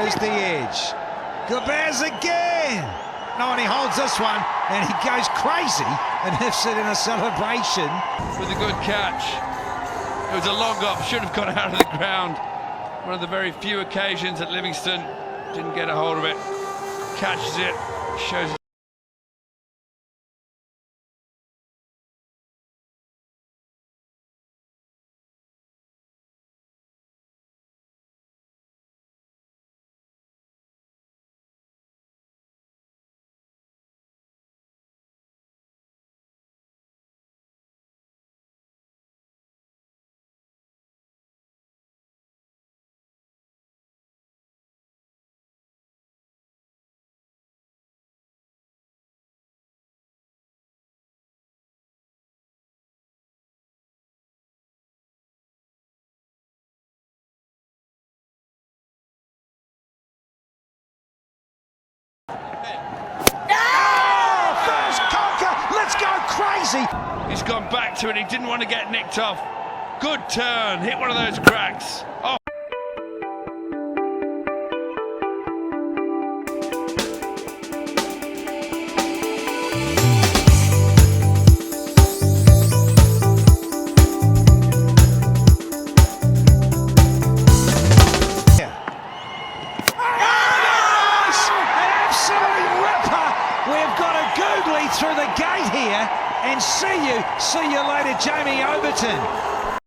goes the edge. Gobez again. No, and he holds this one, and he goes crazy and hits it in a celebration. With a good catch. It was a long up, should have gone out of the ground. One of the very few occasions that Livingston didn't get a hold of it. Catches it, shows it. Crazy. He's gone back to it. He didn't want to get nicked off. Good turn. Hit one of those cracks. Oh. Through the gate here, and see you later, Jamie Overton.